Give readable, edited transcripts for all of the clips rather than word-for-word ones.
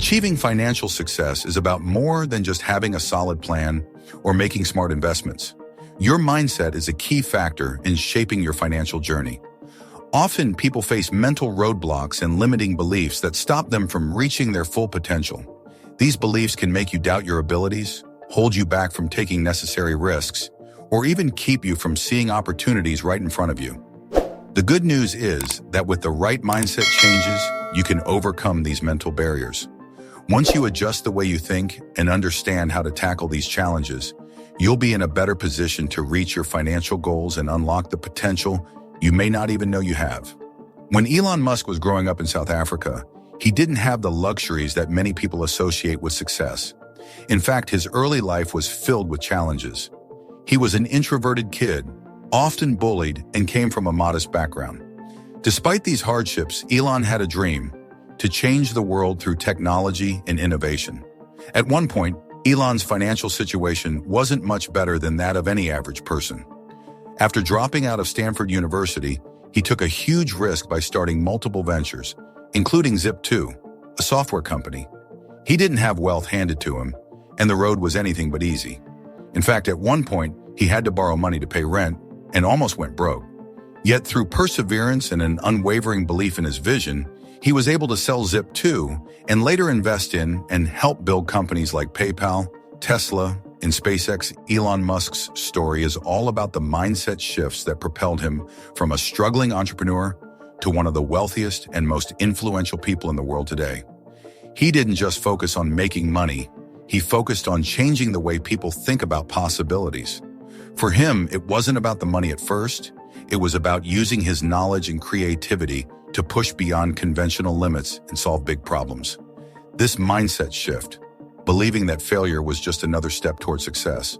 Achieving financial success is about more than just having a solid plan or making smart investments. Your mindset is a key factor in shaping your financial journey. Often, people face mental roadblocks and limiting beliefs that stop them from reaching their full potential. These beliefs can make you doubt your abilities, hold you back from taking necessary risks, or even keep you from seeing opportunities right in front of you. The good news is that with the right mindset changes, you can overcome these mental barriers. Once you adjust the way you think and understand how to tackle these challenges, you'll be in a better position to reach your financial goals and unlock the potential you may not even know you have. When Elon Musk was growing up in South Africa, he didn't have the luxuries that many people associate with success. In fact, his early life was filled with challenges. He was an introverted kid, often bullied, and came from a modest background. Despite these hardships, Elon had a dream: to change the world through technology and innovation. At one point, Elon's financial situation wasn't much better than that of any average person. After dropping out of Stanford University, he took a huge risk by starting multiple ventures, including Zip2, a software company. He didn't have wealth handed to him, and the road was anything but easy. In fact, at one point, he had to borrow money to pay rent and almost went broke. Yet through perseverance and an unwavering belief in his vision, he was able to sell Zip2 and later invest in and help build companies like PayPal, Tesla, and SpaceX. Elon Musk's story is all about the mindset shifts that propelled him from a struggling entrepreneur to one of the wealthiest and most influential people in the world today. He didn't just focus on making money, he focused on changing the way people think about possibilities. For him, it wasn't about the money at first, it was about using his knowledge and creativity to push beyond conventional limits and solve big problems. This mindset shift, believing that failure was just another step toward success,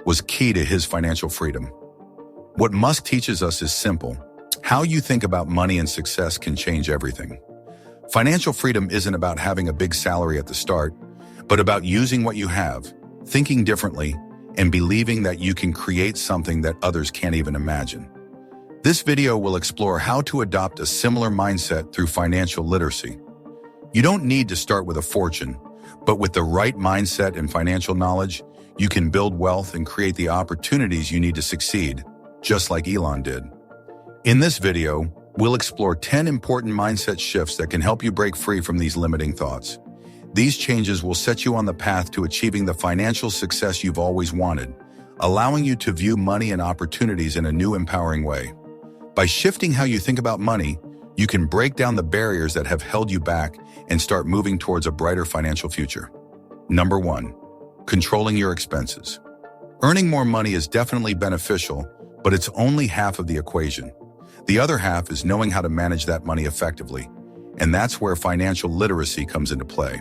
was key to his financial freedom. What Musk teaches us is simple: how you think about money and success can change everything. Financial freedom isn't about having a big salary at the start, but about using what you have, thinking differently, and believing that you can create something that others can't even imagine. This video will explore how to adopt a similar mindset through financial literacy. You don't need to start with a fortune, but with the right mindset and financial knowledge, you can build wealth and create the opportunities you need to succeed, just like Elon did. In this video, we'll explore 10 important mindset shifts that can help you break free from these limiting thoughts. These changes will set you on the path to achieving the financial success you've always wanted, allowing you to view money and opportunities in a new, empowering way. By shifting how you think about money, you can break down the barriers that have held you back and start moving towards a brighter financial future. Number 1, controlling your expenses. Earning more money is definitely beneficial, but it's only half of the equation. The other half is knowing how to manage that money effectively, and that's where financial literacy comes into play.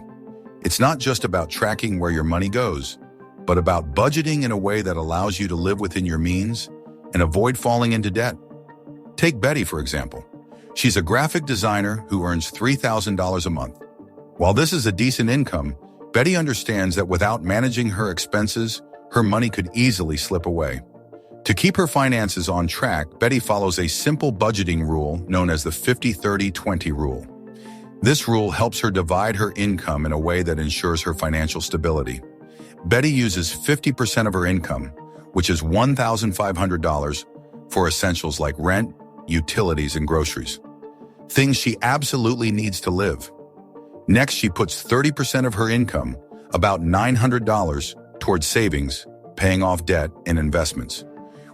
It's not just about tracking where your money goes, but about budgeting in a way that allows you to live within your means and avoid falling into debt. Take Betty, for example. She's a graphic designer who earns $3,000 a month. While this is a decent income, Betty understands that without managing her expenses, her money could easily slip away. To keep her finances on track, Betty follows a simple budgeting rule known as the 50-30-20 rule. This rule helps her divide her income in a way that ensures her financial stability. Betty uses 50% of her income, which is $1,500, for essentials like rent, utilities, and groceries. Things she absolutely needs to live. Next, she puts 30% of her income, about $900, towards savings, paying off debt, and investments,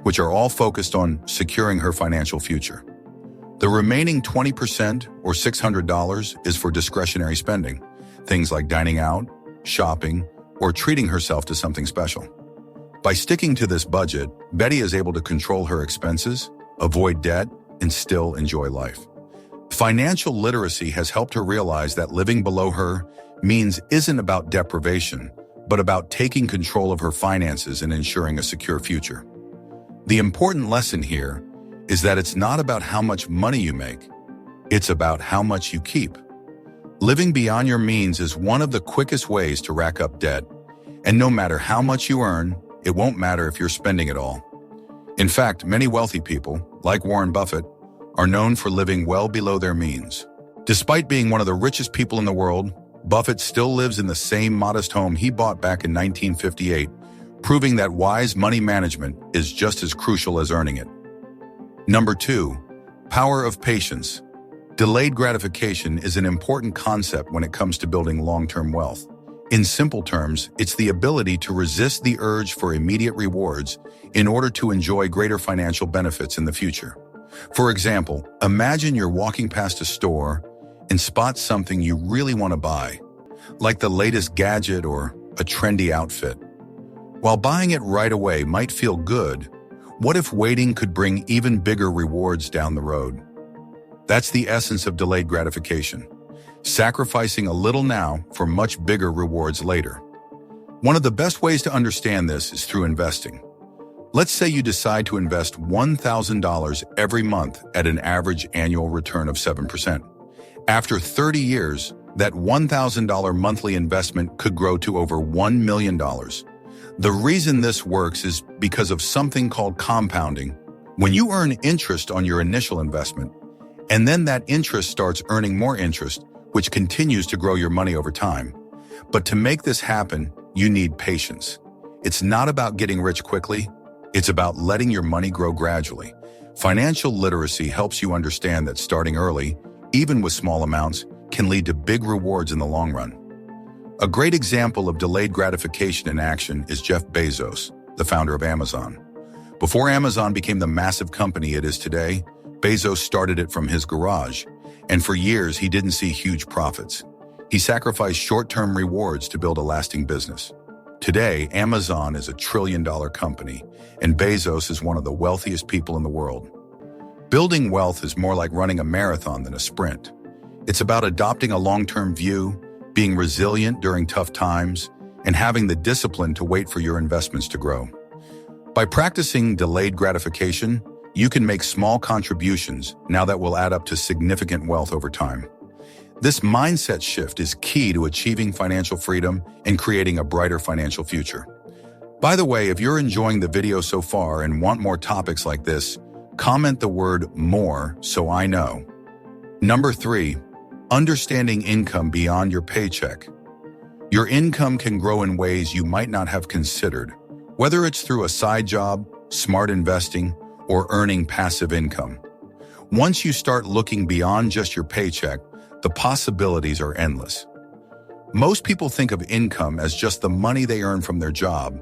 which are all focused on securing her financial future. The remaining 20%, or $600, is for discretionary spending, things like dining out, shopping, or treating herself to something special. By sticking to this budget, Betty is able to control her expenses, avoid debt, and still enjoy life. Financial literacy has helped her realize that living below her means isn't about deprivation, but about taking control of her finances and ensuring a secure future. The important lesson here is that it's not about how much money you make, it's about how much you keep. Living beyond your means is one of the quickest ways to rack up debt, and no matter how much you earn, it won't matter if you're spending it all. In fact, many wealthy people, like Warren Buffett, are known for living well below their means. Despite being one of the richest people in the world, Buffett still lives in the same modest home he bought back in 1958, proving that wise money management is just as crucial as earning it. Number 2, power of patience. Delayed gratification is an important concept when it comes to building long-term wealth. In simple terms, it's the ability to resist the urge for immediate rewards in order to enjoy greater financial benefits in the future. For example, imagine you're walking past a store and spot something you really want to buy, like the latest gadget or a trendy outfit. While buying it right away might feel good, what if waiting could bring even bigger rewards down the road? That's the essence of delayed gratification, sacrificing a little now for much bigger rewards later. One of the best ways to understand this is through investing. Let's say you decide to invest $1,000 every month at an average annual return of 7%. After 30 years, that $1,000 monthly investment could grow to over $1 million. The reason this works is because of something called compounding. When you earn interest on your initial investment, and then that interest starts earning more interest, which continues to grow your money over time. But to make this happen, you need patience. It's not about getting rich quickly. It's about letting your money grow gradually. Financial literacy helps you understand that starting early, even with small amounts, can lead to big rewards in the long run. A great example of delayed gratification in action is Jeff Bezos, the founder of Amazon. Before Amazon became the massive company it is today, Bezos started it from his garage, and for years he didn't see huge profits. He sacrificed short-term rewards to build a lasting business. Today, Amazon is a trillion-dollar company, and Bezos is one of the wealthiest people in the world. Building wealth is more like running a marathon than a sprint. It's about adopting a long-term view, being resilient during tough times, and having the discipline to wait for your investments to grow. By practicing delayed gratification, you can make small contributions now that will add up to significant wealth over time. This mindset shift is key to achieving financial freedom and creating a brighter financial future. By the way, if you're enjoying the video so far and want more topics like this, comment the word "more" so I know. Number 3, understanding income beyond your paycheck. Your income can grow in ways you might not have considered, whether it's through a side job, smart investing, or earning passive income. Once you start looking beyond just your paycheck, the possibilities are endless. Most people think of income as just the money they earn from their job,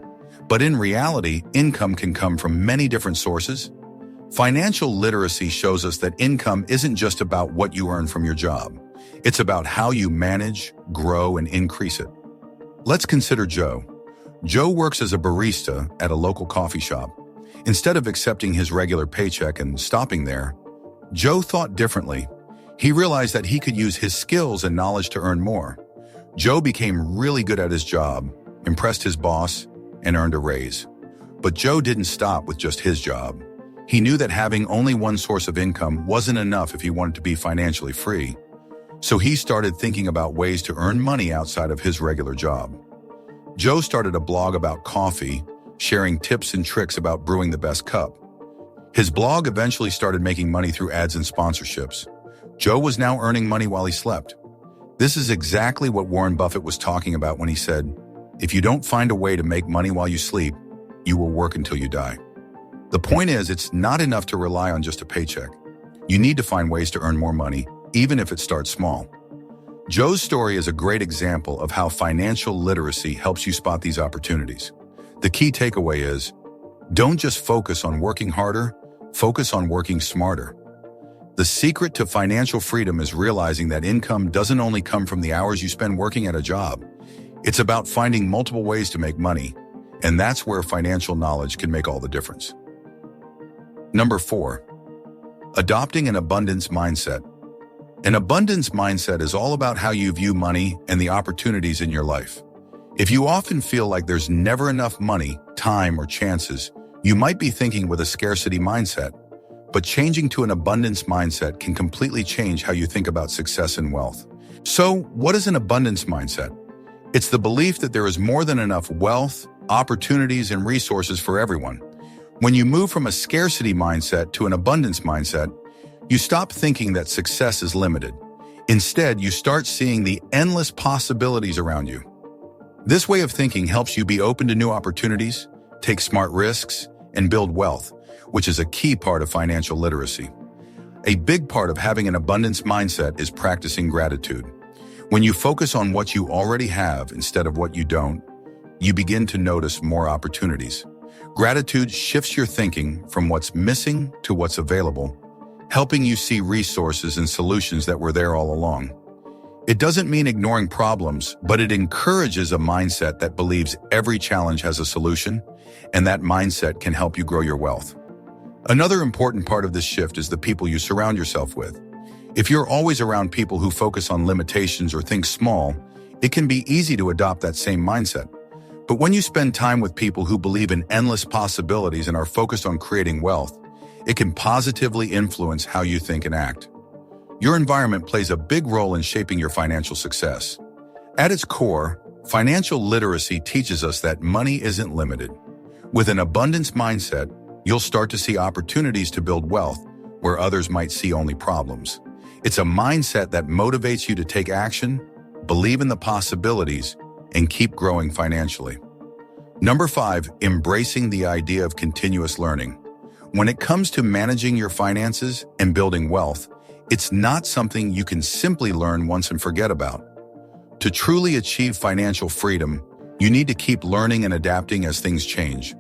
but in reality, income can come from many different sources. Financial literacy shows us that income isn't just about what you earn from your job. It's about how you manage, grow, and increase it. Let's consider Joe. Joe works as a barista at a local coffee shop. Instead of accepting his regular paycheck and stopping there, Joe thought differently. He realized that he could use his skills and knowledge to earn more. Joe became really good at his job, impressed his boss, and earned a raise. But Joe didn't stop with just his job. He knew that having only one source of income wasn't enough if he wanted to be financially free. So he started thinking about ways to earn money outside of his regular job. Joe started a blog about coffee, sharing tips and tricks about brewing the best cup. His blog eventually started making money through ads and sponsorships. Joe was now earning money while he slept. This is exactly what Warren Buffett was talking about when he said, "If you don't find a way to make money while you sleep, you will work until you die." The point is, it's not enough to rely on just a paycheck. You need to find ways to earn more money, even if it starts small. Joe's story is a great example of how financial literacy helps you spot these opportunities. The key takeaway is, don't just focus on working harder, focus on working smarter. The secret to financial freedom is realizing that income doesn't only come from the hours you spend working at a job. It's about finding multiple ways to make money, and that's where financial knowledge can make all the difference. Number 4, adopting an abundance mindset. An abundance mindset is all about how you view money and the opportunities in your life. If you often feel like there's never enough money, time, or chances, you might be thinking with a scarcity mindset. But changing to an abundance mindset can completely change how you think about success and wealth. So, what is an abundance mindset? It's the belief that there is more than enough wealth, opportunities, and resources for everyone. When you move from a scarcity mindset to an abundance mindset, you stop thinking that success is limited. Instead, you start seeing the endless possibilities around you. This way of thinking helps you be open to new opportunities, take smart risks, and build wealth, which is a key part of financial literacy. A big part of having an abundance mindset is practicing gratitude. When you focus on what you already have instead of what you don't, you begin to notice more opportunities. Gratitude shifts your thinking from what's missing to what's available, helping you see resources and solutions that were there all along. It doesn't mean ignoring problems, but it encourages a mindset that believes every challenge has a solution, and that mindset can help you grow your wealth. Another important part of this shift is the people you surround yourself with. If you're always around people who focus on limitations or think small, it can be easy to adopt that same mindset. But when you spend time with people who believe in endless possibilities and are focused on creating wealth, it can positively influence how you think and act. Your environment plays a big role in shaping your financial success. At its core, financial literacy teaches us that money isn't limited. With an abundance mindset, you'll start to see opportunities to build wealth where others might see only problems. It's a mindset that motivates you to take action, believe in the possibilities, and keep growing financially. Number 5, embracing the idea of continuous learning. When it comes to managing your finances and building wealth, it's not something you can simply learn once and forget about. To truly achieve financial freedom, you need to keep learning and adapting as things change.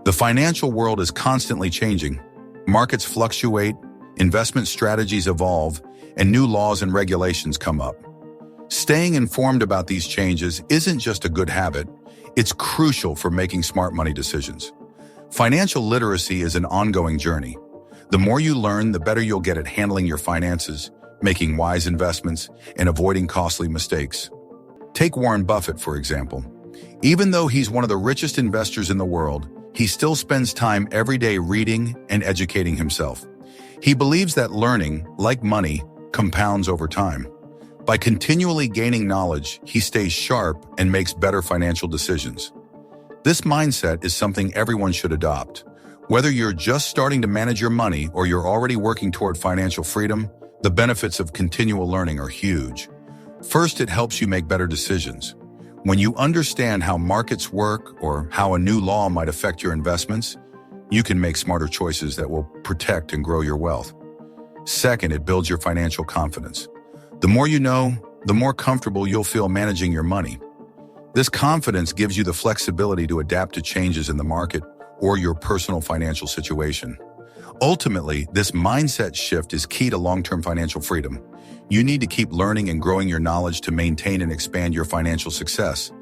The financial world is constantly changing. Markets fluctuate, investment strategies evolve, and new laws and regulations come up. Staying informed about these changes isn't just a good habit, it's crucial for making smart money decisions. Financial literacy is an ongoing journey. The more you learn, the better you'll get at handling your finances, making wise investments, and avoiding costly mistakes. Take Warren Buffett, for example. Even though he's one of the richest investors in the world, he still spends time every day reading and educating himself. He believes that learning, like money, compounds over time. By continually gaining knowledge, he stays sharp and makes better financial decisions. This mindset is something everyone should adopt. Whether you're just starting to manage your money or you're already working toward financial freedom, the benefits of continual learning are huge. First, it helps you make better decisions. When you understand how markets work or how a new law might affect your investments, you can make smarter choices that will protect and grow your wealth. Second, it builds your financial confidence. The more you know, the more comfortable you'll feel managing your money. This confidence gives you the flexibility to adapt to changes in the market or your personal financial situation. Ultimately, this mindset shift is key to long-term financial freedom. You need to keep learning and growing your knowledge to maintain and expand your financial success.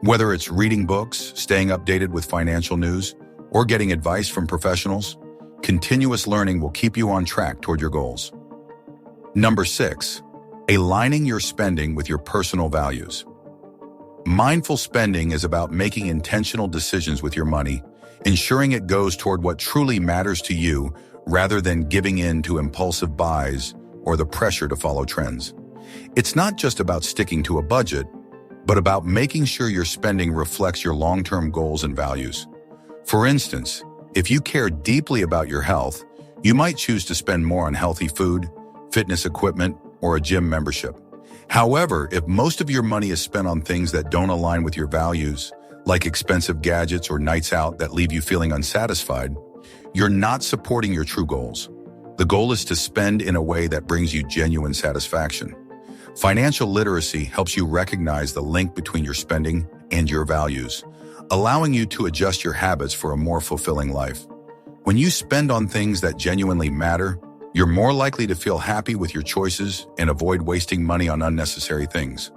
Whether it's reading books, staying updated with financial news, or getting advice from professionals, continuous learning will keep you on track toward your goals. Number 6, aligning your spending with your personal values. Mindful spending is about making intentional decisions with your money, ensuring it goes toward what truly matters to you rather than giving in to impulsive buys or the pressure to follow trends. It's not just about sticking to a budget, but about making sure your spending reflects your long-term goals and values. For instance, if you care deeply about your health, you might choose to spend more on healthy food, fitness equipment, or a gym membership. However, if most of your money is spent on things that don't align with your values, like expensive gadgets or nights out that leave you feeling unsatisfied, you're not supporting your true goals. The goal is to spend in a way that brings you genuine satisfaction. Financial literacy helps you recognize the link between your spending and your values, allowing you to adjust your habits for a more fulfilling life. When you spend on things that genuinely matter, you're more likely to feel happy with your choices and avoid wasting money on unnecessary things.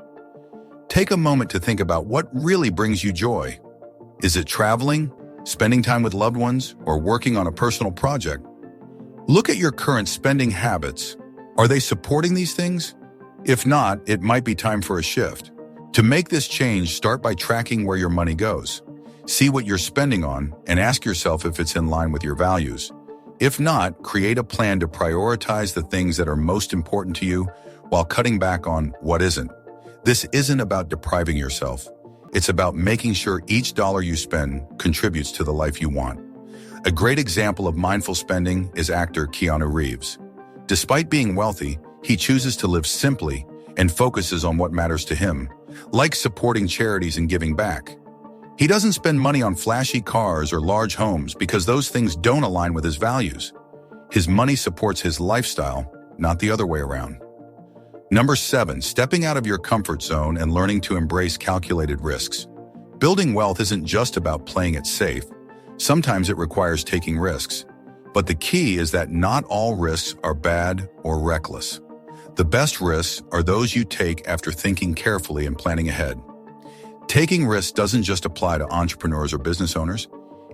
Take a moment to think about what really brings you joy. Is it traveling, spending time with loved ones, or working on a personal project? Look at your current spending habits. Are they supporting these things? If not, it might be time for a shift. To make this change, start by tracking where your money goes. See what you're spending on and ask yourself if it's in line with your values. If not, create a plan to prioritize the things that are most important to you while cutting back on what isn't. This isn't about depriving yourself. It's about making sure each dollar you spend contributes to the life you want. A great example of mindful spending is actor Keanu Reeves. Despite being wealthy, he chooses to live simply and focuses on what matters to him, like supporting charities and giving back. He doesn't spend money on flashy cars or large homes because those things don't align with his values. His money supports his lifestyle, not the other way around. Number 7, stepping out of your comfort zone and learning to embrace calculated risks. Building wealth isn't just about playing it safe. Sometimes it requires taking risks. But the key is that not all risks are bad or reckless. The best risks are those you take after thinking carefully and planning ahead. Taking risks doesn't just apply to entrepreneurs or business owners.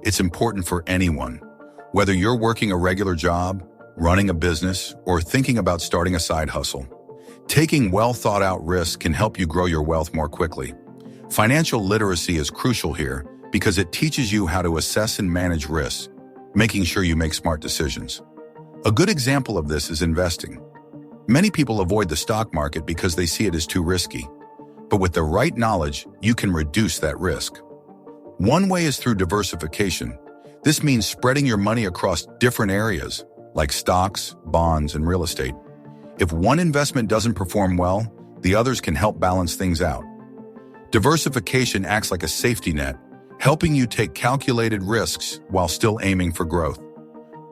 It's important for anyone. Whether you're working a regular job, running a business, or thinking about starting a side hustle, taking well-thought-out risks can help you grow your wealth more quickly. Financial literacy is crucial here because it teaches you how to assess and manage risks, making sure you make smart decisions. A good example of this is investing. Many people avoid the stock market because they see it as too risky. But with the right knowledge, you can reduce that risk. One way is through diversification. This means spreading your money across different areas, like stocks, bonds, and real estate. If one investment doesn't perform well, the others can help balance things out. Diversification acts like a safety net, helping you take calculated risks while still aiming for growth.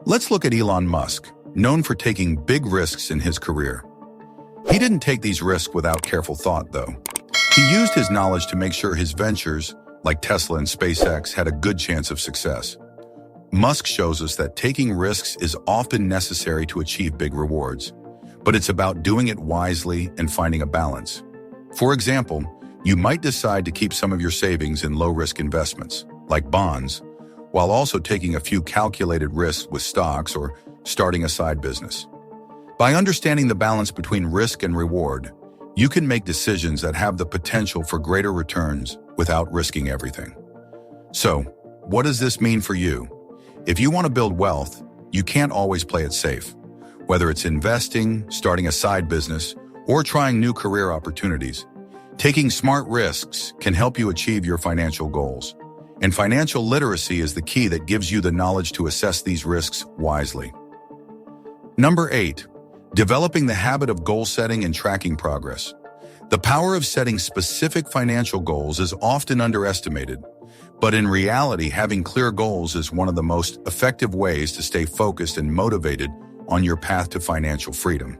Let's look at Elon Musk, known for taking big risks in his career. He didn't take these risks without careful thought, though. He used his knowledge to make sure his ventures, like Tesla and SpaceX, had a good chance of success. Musk shows us that taking risks is often necessary to achieve big rewards, but it's about doing it wisely and finding a balance. For example, you might decide to keep some of your savings in low-risk investments, like bonds, while also taking a few calculated risks with stocks or starting a side business. By understanding the balance between risk and reward, you can make decisions that have the potential for greater returns without risking everything. So, what does this mean for you? If you want to build wealth, you can't always play it safe. Whether it's investing, starting a side business, or trying new career opportunities, taking smart risks can help you achieve your financial goals. And financial literacy is the key that gives you the knowledge to assess these risks wisely. Number 8, developing the habit of goal setting and tracking progress. The power of setting specific financial goals is often underestimated, but in reality, having clear goals is one of the most effective ways to stay focused and motivated on your path to financial freedom.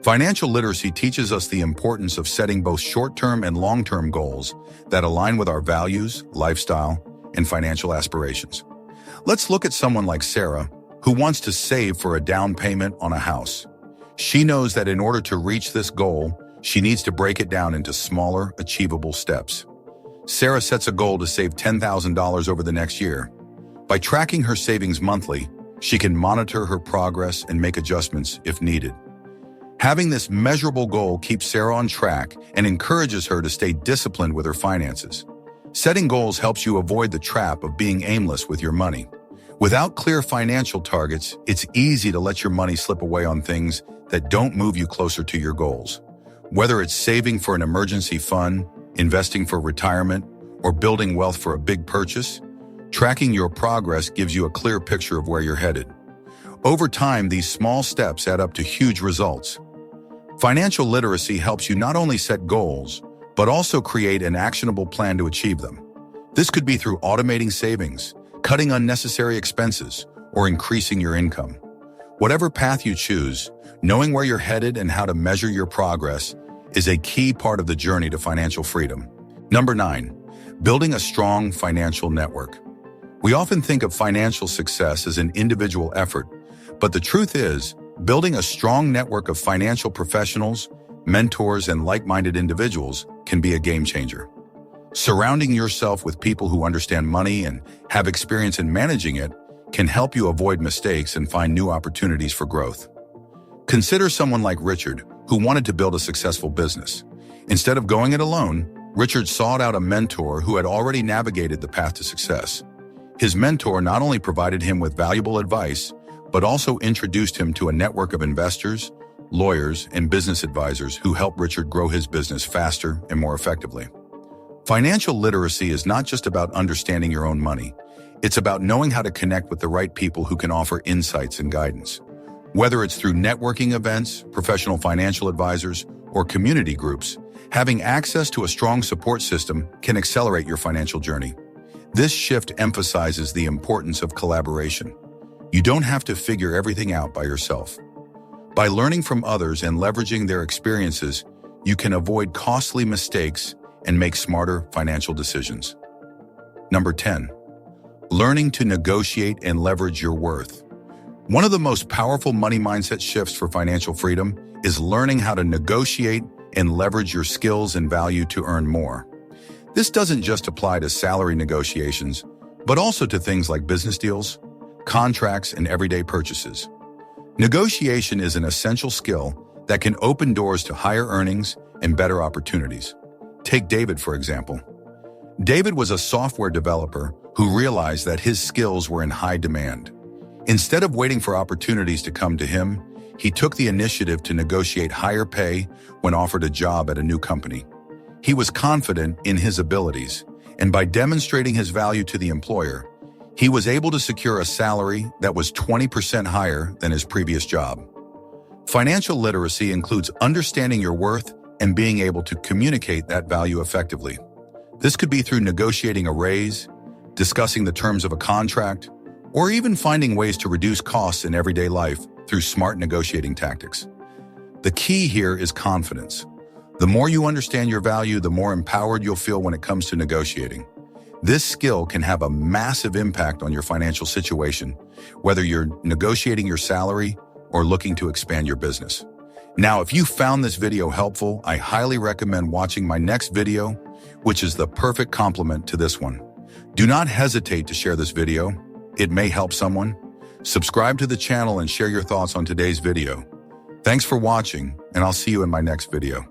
Financial literacy teaches us the importance of setting both short-term and long-term goals that align with our values, lifestyle, and financial aspirations. Let's look at someone like Sarah, who wants to save for a down payment on a house. She knows that in order to reach this goal, she needs to break it down into smaller, achievable steps. Sarah sets a goal to save $10,000 over the next year. By tracking her savings monthly, she can monitor her progress and make adjustments if needed. Having this measurable goal keeps Sarah on track and encourages her to stay disciplined with her finances. Setting goals helps you avoid the trap of being aimless with your money. Without clear financial targets, it's easy to let your money slip away on things that don't move you closer to your goals. Whether it's saving for an emergency fund, investing for retirement, or building wealth for a big purchase, tracking your progress gives you a clear picture of where you're headed. Over time, these small steps add up to huge results. Financial literacy helps you not only set goals, but also create an actionable plan to achieve them. This could be through automating savings, cutting unnecessary expenses, or increasing your income. Whatever path you choose, knowing where you're headed and how to measure your progress is a key part of the journey to financial freedom. Number 9, building a strong financial network. We often think of financial success as an individual effort, but the truth is, building a strong network of financial professionals, mentors, and like-minded individuals can be a game changer. Surrounding yourself with people who understand money and have experience in managing it can help you avoid mistakes and find new opportunities for growth. Consider someone like Richard, who wanted to build a successful business. Instead of going it alone, Richard sought out a mentor who had already navigated the path to success. His mentor not only provided him with valuable advice, but also introduced him to a network of investors, lawyers, and business advisors who helped Richard grow his business faster and more effectively. Financial literacy is not just about understanding your own money. It's about knowing how to connect with the right people who can offer insights and guidance. Whether it's through networking events, professional financial advisors, or community groups, having access to a strong support system can accelerate your financial journey. This shift emphasizes the importance of collaboration. You don't have to figure everything out by yourself. By learning from others and leveraging their experiences, you can avoid costly mistakes and make smarter financial decisions. Number 10, learning to negotiate and leverage your worth. One of the most powerful money mindset shifts for financial freedom is learning how to negotiate and leverage your skills and value to earn more. This doesn't just apply to salary negotiations, but also to things like business deals, contracts, and everyday purchases. Negotiation is an essential skill that can open doors to higher earnings and better opportunities. Take David, for example. David was a software developer who realized that his skills were in high demand. Instead of waiting for opportunities to come to him, he took the initiative to negotiate higher pay when offered a job at a new company. He was confident in his abilities, and by demonstrating his value to the employer, he was able to secure a salary that was 20% higher than his previous job. Financial literacy includes understanding your worth and being able to communicate that value effectively. This could be through negotiating a raise, discussing the terms of a contract, or even finding ways to reduce costs in everyday life through smart negotiating tactics. The key here is confidence. The more you understand your value, the more empowered you'll feel when it comes to negotiating. This skill can have a massive impact on your financial situation, whether you're negotiating your salary or looking to expand your business. Now, if you found this video helpful, I highly recommend watching my next video, which is the perfect complement to this one. Do not hesitate to share this video. It may help someone. Subscribe to the channel and share your thoughts on today's video. Thanks for watching, and I'll see you in my next video.